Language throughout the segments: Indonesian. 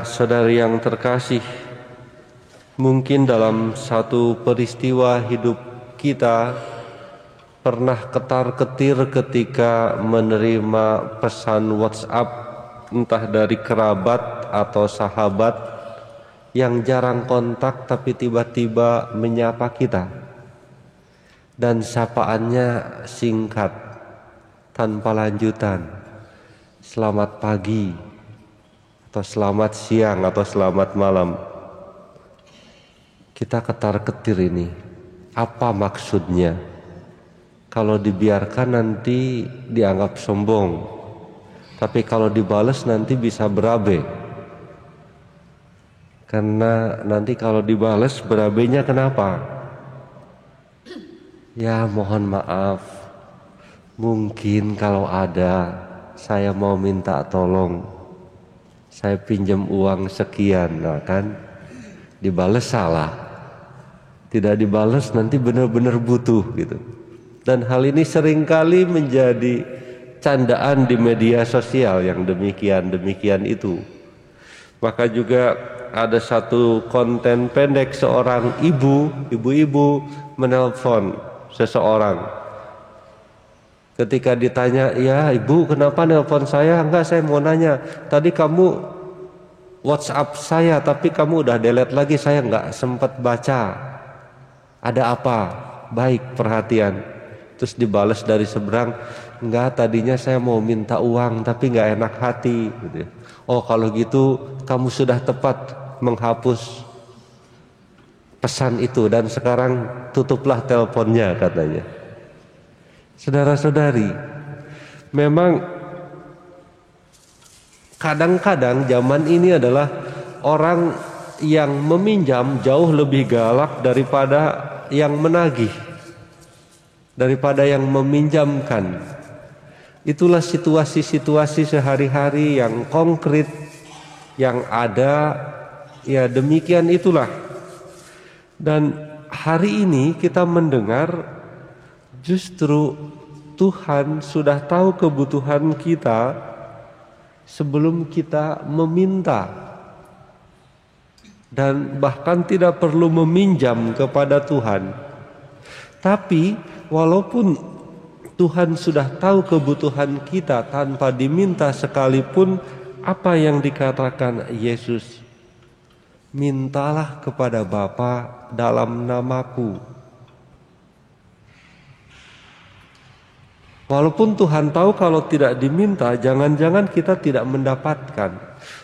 Saudara-saudari yang terkasih, mungkin dalam satu peristiwa hidup kita pernah ketar-ketir ketika menerima pesan WhatsApp entah dari kerabat atau sahabat yang jarang kontak tapi tiba-tiba menyapa kita, dan sapaannya singkat tanpa lanjutan, selamat pagi atau selamat siang atau selamat malam. Kita ketar-ketir ini, apa maksudnya? Kalau dibiarkan nanti dianggap sombong, tapi kalau dibales nanti bisa berabe. Karena nanti kalau dibales berabenya kenapa? Ya mohon maaf, mungkin kalau ada saya mau minta tolong, saya pinjam uang sekian, nah kan dibales salah, tidak dibales nanti benar-benar butuh gitu. Dan hal ini seringkali menjadi candaan di media sosial yang demikian itu. Maka juga ada satu konten pendek seorang ibu-ibu menelpon seseorang. Ketika ditanya, ya ibu kenapa nelpon saya? Enggak, saya mau nanya, tadi kamu WhatsApp saya tapi kamu udah delete lagi, saya enggak sempat baca. Ada apa? Baik, perhatian. Terus dibales dari seberang, enggak, tadinya saya mau minta uang tapi enggak enak hati gitu. Oh kalau gitu kamu sudah tepat menghapus pesan itu dan sekarang tutuplah teleponnya, katanya. Saudara-saudari, memang kadang-kadang zaman ini adalah orang yang meminjam jauh lebih galak daripada yang menagih, daripada yang meminjamkan. Itulah situasi-situasi sehari-hari yang konkret yang ada, ya demikian itulah. Dan hari ini kita mendengar justru Tuhan sudah tahu kebutuhan kita sebelum kita meminta, dan bahkan tidak perlu meminjam kepada Tuhan. Tapi walaupun Tuhan sudah tahu kebutuhan kita tanpa diminta sekalipun, apa yang dikatakan Yesus? Mintalah kepada Bapa dalam namaku. Walaupun Tuhan tahu kalau tidak diminta, jangan-jangan kita tidak mendapatkan.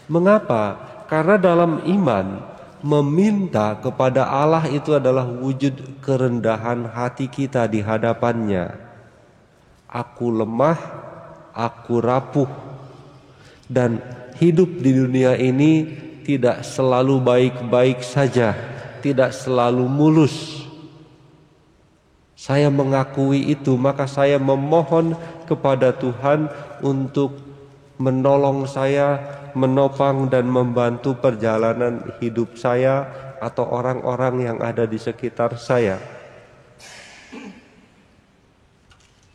Mengapa? Karena dalam iman, meminta kepada Allah itu adalah wujud kerendahan hati kita di hadapannya. Aku lemah, aku rapuh, dan hidup di dunia ini tidak selalu baik-baik saja, tidak selalu mulus. Saya mengakui itu, maka saya memohon kepada Tuhan untuk menolong saya, menopang dan membantu perjalanan hidup saya atau orang-orang yang ada di sekitar saya.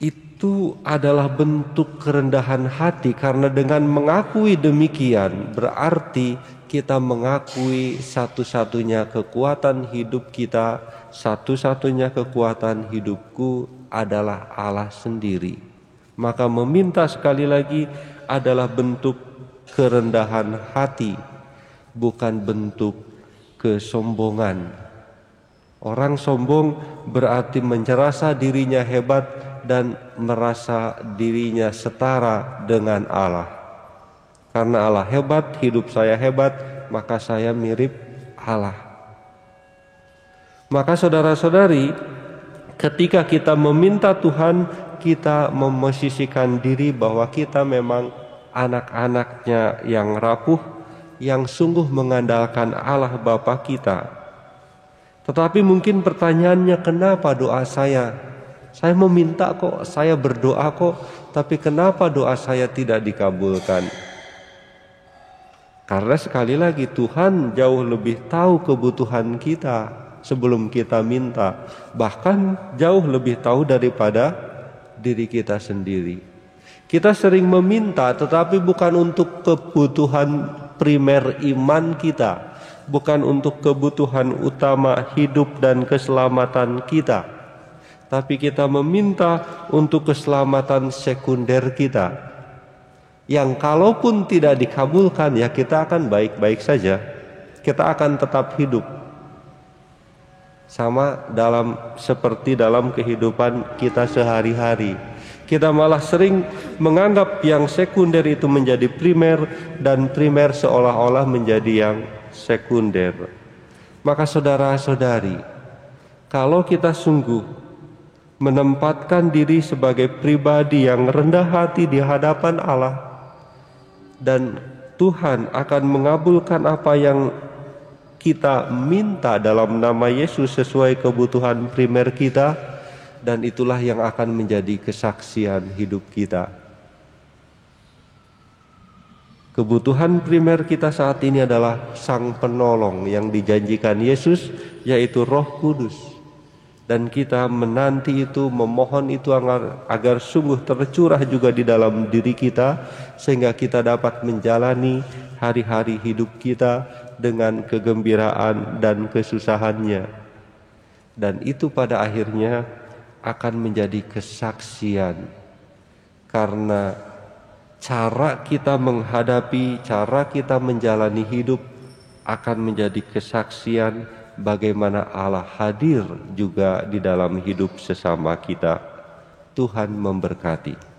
Itu adalah bentuk kerendahan hati, karena dengan mengakui demikian berarti kita mengakui satu-satunya kekuatan hidup kita, satu-satunya kekuatan hidupku adalah Allah sendiri. Maka meminta sekali lagi adalah bentuk kerendahan hati, bukan bentuk kesombongan. Orang sombong berarti merasa dirinya hebat dan merasa dirinya setara dengan Allah. Karena Allah hebat, hidup saya hebat, maka saya mirip Allah. Maka saudara-saudari, ketika kita meminta Tuhan, kita memosisikan diri bahwa kita memang anak-anaknya yang rapuh, yang sungguh mengandalkan Allah Bapa kita. Tetapi mungkin pertanyaannya, kenapa doa saya meminta kok, saya berdoa kok, tapi kenapa doa saya tidak dikabulkan? Karena sekali lagi Tuhan jauh lebih tahu kebutuhan kita sebelum kita minta, bahkan jauh lebih tahu daripada diri kita sendiri. Kita sering meminta tetapi bukan untuk kebutuhan primer iman kita, bukan untuk kebutuhan utama hidup dan keselamatan kita, tapi kita meminta untuk keselamatan sekunder kita, yang kalaupun tidak dikabulkan ya kita akan baik-baik saja, kita akan tetap hidup. Sama seperti dalam kehidupan kita sehari-hari. Kita malah sering menganggap yang sekunder itu menjadi primer, dan primer seolah-olah menjadi yang sekunder. Maka saudara-saudari, kalau kita sungguh menempatkan diri sebagai pribadi yang rendah hati di hadapan Allah, dan Tuhan akan mengabulkan apa yang kita minta dalam nama Yesus sesuai kebutuhan primer kita, dan itulah yang akan menjadi kesaksian hidup kita. Kebutuhan primer kita saat ini adalah Sang Penolong yang dijanjikan Yesus, yaitu Roh Kudus. Dan kita menanti itu, memohon itu agar sungguh tercurah juga di dalam diri kita, sehingga kita dapat menjalani hari-hari hidup kita dengan kegembiraan dan kesusahannya. Dan itu pada akhirnya akan menjadi kesaksian, karena cara kita menghadapi, cara kita menjalani hidup akan menjadi kesaksian bagaimana Allah hadir juga di dalam hidup sesama kita. Tuhan memberkati.